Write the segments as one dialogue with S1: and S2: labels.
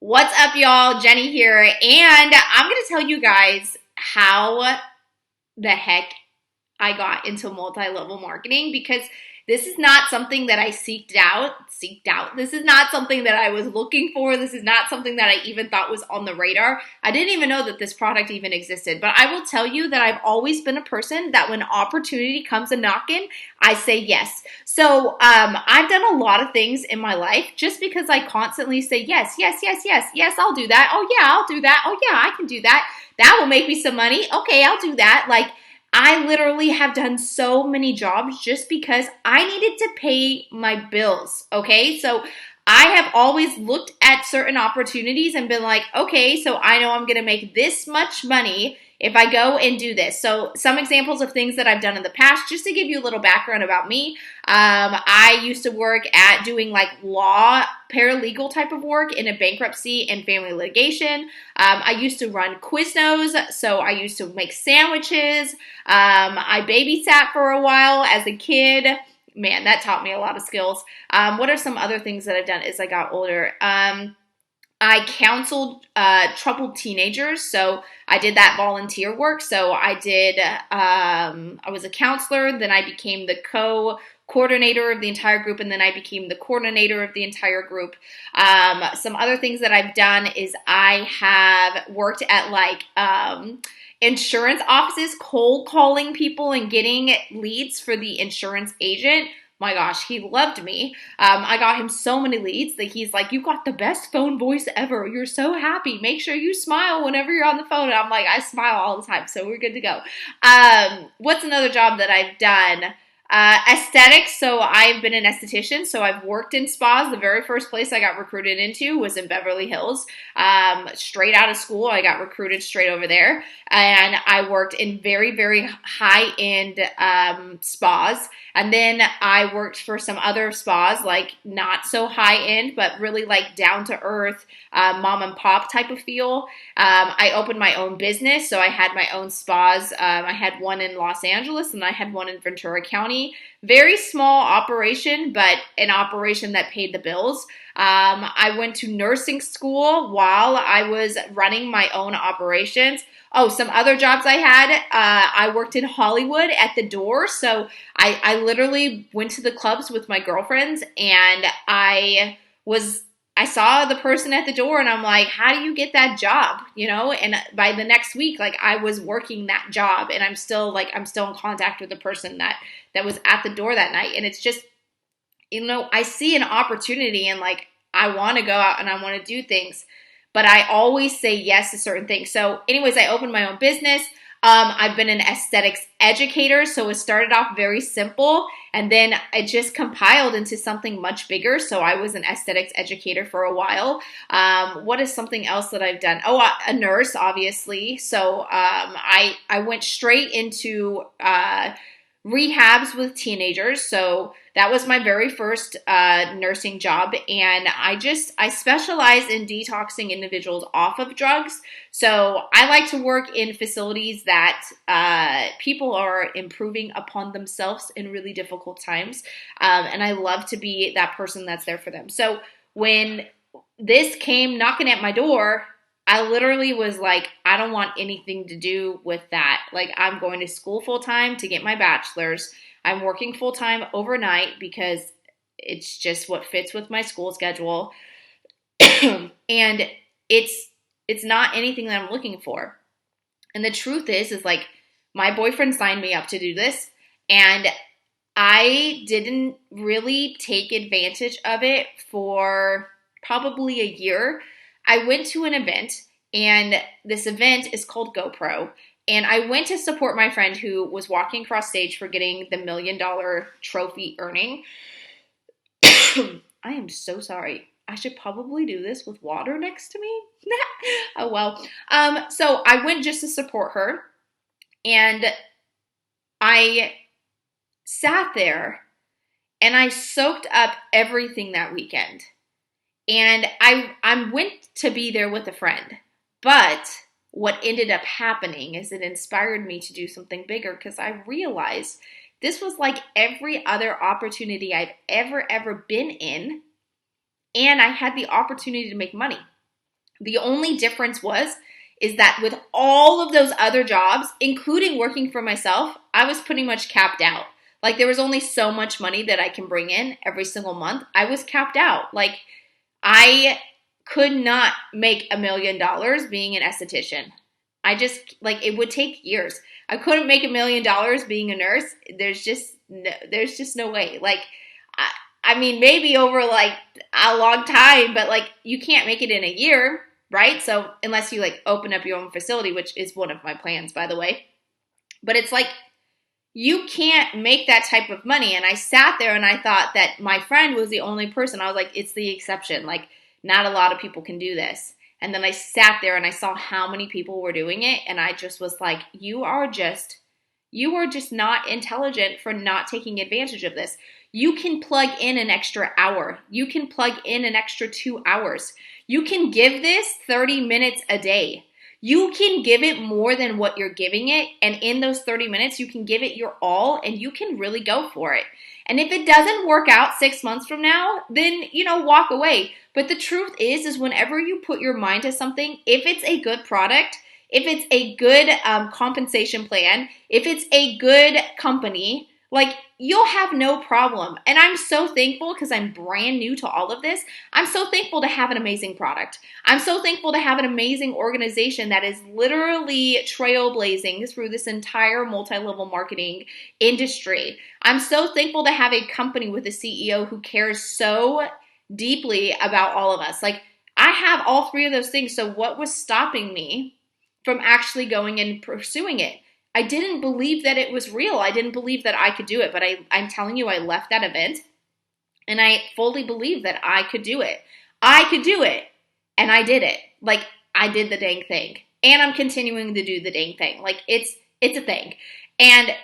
S1: What's up, y'all? Jenny here, and I'm going to tell you guys how the heck I got into multi-level marketing because this is not something that I seeked out. This is not something that I was looking for. This is not something that I even thought was on the radar. I didn't even know that this product even existed. But I will tell you that I've always been a person that when opportunity comes a knocking, I say yes. So I've done a lot of things in my life just because I constantly say yes, yes, yes, yes, yes, I'll do that. Oh yeah, I'll do that. Oh yeah, I can do that. That will make me some money. Okay, I'll do that. Like, I literally have done so many jobs just because I needed to pay my bills, okay? So I have always looked at certain opportunities and been like, okay, so I know I'm going to make this much money if I go and do this. So some examples of things that I've done in the past, just to give you a little background about me. I used to work at doing like law paralegal type of work in a bankruptcy and family litigation. I used to run Quiznos, so I used to make sandwiches. I babysat for a while as a kid. Man, that taught me a lot of skills. What are some other things that I've done as I got older? I counseled troubled teenagers, so I did that volunteer work. So I was a counselor, then I became the coordinator of the entire group, and then I became the coordinator of the entire group. Some other things that I've done is I have worked at insurance offices, cold calling people and getting leads for the insurance agent. My gosh, he loved me. I got him so many leads that he's like, you got the best phone voice ever. You're so happy. Make sure you smile whenever you're on the phone. And I'm like, I smile all the time, so we're good to go. What's another job that I've done? Aesthetics. So I've been an esthetician. So I've worked in spas. The very first place I got recruited into was in Beverly Hills. Straight out of school, I got recruited straight over there. And I worked in very, very high-end spas. And then I worked for some other spas, like not so high-end, but really like down-to-earth, mom and pop type of feel. I opened my own business, so I had my own spas. I had one in Los Angeles and I had one in Ventura County. Very small operation, but an operation that paid the bills. I went to nursing school while I was running my own operations. Oh, some other jobs I had. I worked in Hollywood at the door. So I literally went to the clubs with my girlfriends and I saw the person at the door and I'm like, how do you get that job? You know, and by the next week, like I was working that job and I'm still in contact with the person that was at the door that night. And it's just, I see an opportunity and like, I want to go out and I want to do things, but I always say yes to certain things. So anyways, I opened my own business. I've been an aesthetics educator, so it started off very simple, and then it just compiled into something much bigger. So I was an aesthetics educator for a while. What is something else that I've done? Oh, a nurse, obviously. So I went straight into rehabs with teenagers. So that was my very first nursing job. And I specialize in detoxing individuals off of drugs. So I like to work in facilities that people are improving upon themselves in really difficult times. And I love to be that person that's there for them. So when this came knocking at my door, I literally was like, I don't want anything to do with that. Like, I'm going to school full time to get my bachelor's. I'm working full time overnight because it's just what fits with my school schedule. And it's not anything that I'm looking for. And the truth is like my boyfriend signed me up to do this and I didn't really take advantage of it for probably a year. I went to an event, and this event is called GoPro. And I went to support my friend who was walking across stage for getting the $1 million trophy earning. I am so sorry. I should probably do this with water next to me. Oh, well. So I went just to support her, and I sat there, and I soaked up everything that weekend. And I went to be there with a friend. But what ended up happening is it inspired me to do something bigger because I realized this was like every other opportunity I've ever been in. And I had the opportunity to make money. The only difference is that with all of those other jobs, including working for myself, I was pretty much capped out. Like there was only so much money that I can bring in every single month. I was capped out. Like I could not make $1 million being an esthetician. I just like it would take years. I couldn't make $1 million being a nurse. There's just no way. Like I mean maybe over like a long time, but like you can't make it in a year, right? So unless you like open up your own facility, which is one of my plans, by the way. But it's like you can't make that type of money. And I sat there and I thought that my friend was the only person. I was like, it's the exception. Like, not a lot of people can do this. And then I sat there and I saw how many people were doing it. And I just was like, you are just not intelligent for not taking advantage of this. You can plug in an extra hour. You can plug in an extra 2 hours. You can give this 30 minutes a day. You can give it more than what you're giving it. And in those 30 minutes, you can give it your all and you can really go for it. And if it doesn't work out 6 months from now, then, walk away. But the truth is whenever you put your mind to something, if it's a good product, if it's a good compensation plan, if it's a good company, like you'll have no problem. And I'm so thankful because I'm brand new to all of this. I'm so thankful to have an amazing product. I'm so thankful to have an amazing organization that is literally trailblazing through this entire multi-level marketing industry. I'm so thankful to have a company with a CEO who cares so deeply about all of us. Like I have all three of those things. So what was stopping me from actually going and pursuing it? I didn't believe that it was real. I didn't believe that I could do it. But I'm telling you, I left that event and I fully believed that I could do it. I could do it. And I did it. Like I did the dang thing. And I'm continuing to do the dang thing. Like it's a thing. And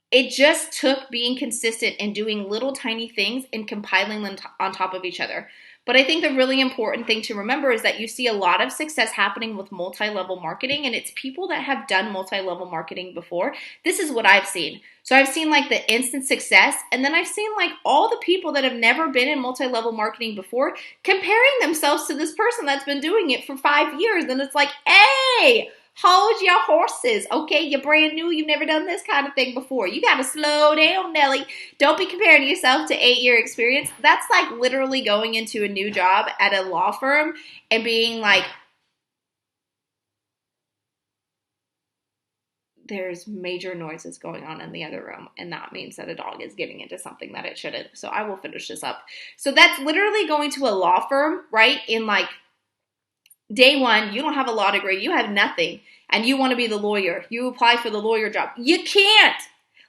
S1: it just took being consistent and doing little tiny things and compiling them on top of each other. But I think the really important thing to remember is that you see a lot of success happening with multi-level marketing, and it's people that have done multi-level marketing before. This is what I've seen. So I've seen like the instant success, and then I've seen like all the people that have never been in multi-level marketing before comparing themselves to this person that's been doing it for 5 years. And it's like, hey, hold your horses, okay? You're brand new. You've never done this kind of thing before. You got to slow down, Nelly. Don't be comparing yourself to 8-year experience. That's like literally going into a new job at a law firm and being like, there's major noises going on in the other room, and that means that a dog is getting into something that it shouldn't. So I will finish this up. So that's literally going to a law firm, right? In like day one, you don't have a law degree, you have nothing, and you want to be the lawyer. You apply for the lawyer job. You can't.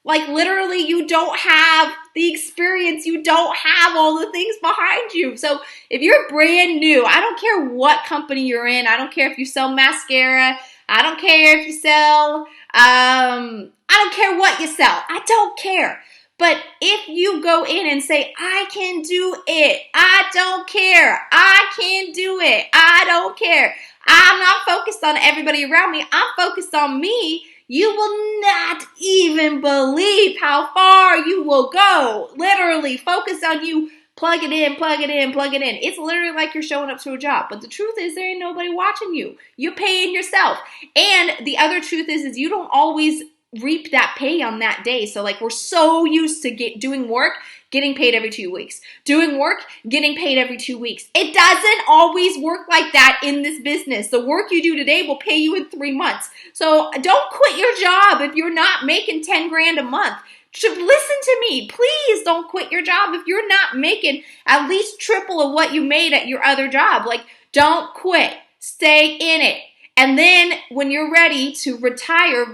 S1: Like literally, you don't have the experience. You don't have all the things behind you. So if you're brand new, I don't care what company you're in. I don't care if you sell mascara. I don't care if you sell, I don't care what you sell. I don't care. But if you go in and say, I can do it, I don't care, I can do it, I don't care, I'm not focused on everybody around me, I'm focused on me, you will not even believe how far you will go. Literally, focus on you. Plug it in, plug it in, plug it in. It's literally like you're showing up to a job. But the truth is there ain't nobody watching you. You're paying yourself. And the other truth is you don't always reap that pay on that day. So like we're so used to doing work, getting paid every 2 weeks. Doing work, getting paid every 2 weeks. It doesn't always work like that in this business. The work you do today will pay you in 3 months. So don't quit your job if you're not making 10 grand a month. Listen to me. Please don't quit your job if you're not making at least triple of what you made at your other job. Like, don't quit. Stay in it. And then when you're ready to retire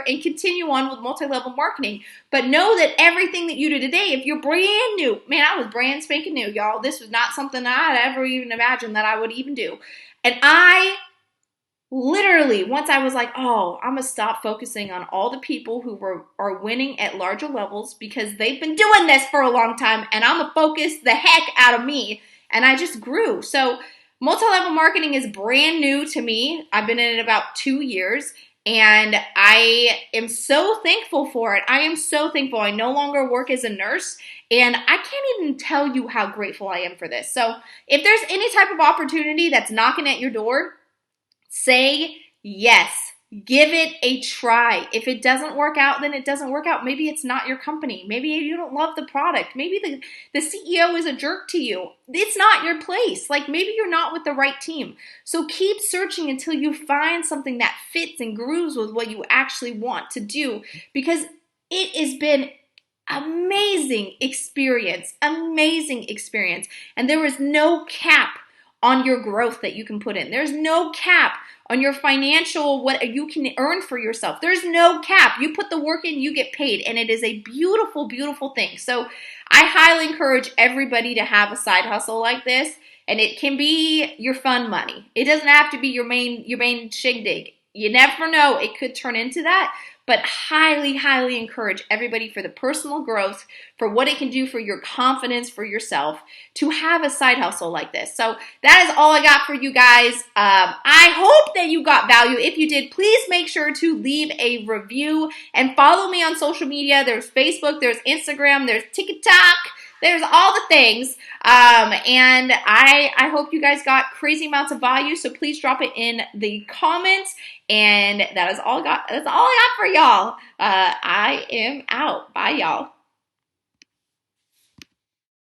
S1: and continue on with multi-level marketing. But know that everything that you do today, if you're brand new, man, I was brand spanking new, y'all. This was not something I'd ever even imagined that I would even do. And I literally, once I was like, oh, I'm going to stop focusing on all the people who are winning at larger levels because they've been doing this for a long time, and I'm going to focus the heck out of me. And I just grew. So multi-level marketing is brand new to me. I've been in it about 2 years, And I am so thankful for it. I am so thankful. I no longer work as a nurse, and I can't even tell you how grateful I am for this. So if there's any type of opportunity that's knocking at your door, say yes. Give it a try. If it doesn't work out, then it doesn't work out. Maybe it's not your company. Maybe you don't love the product. Maybe the CEO is a jerk to you. It's not your place. Like maybe you're not with the right team. So keep searching until you find something that fits and grooves with what you actually want to do, because it has been amazing experience. And there is no cap on your growth that you can put in. There's no cap on your financial, what you can earn for yourself. There's no cap. You put the work in, you get paid. And it is a beautiful, beautiful thing. So I highly encourage everybody to have a side hustle like this. And it can be your fun money. It doesn't have to be your main shindig. You never know. It could turn into that. But highly, highly encourage everybody for the personal growth, for what it can do for your confidence for yourself, to have a side hustle like this. So that is all I got for you guys. I hope that you got value. If you did, please make sure to leave a review and follow me on social media. There's Facebook, there's Instagram, there's TikTok. There's all the things. And I hope you guys got crazy amounts of value. So please drop it in the comments. And that is all I got. That's all I got for y'all. I am out. Bye, y'all.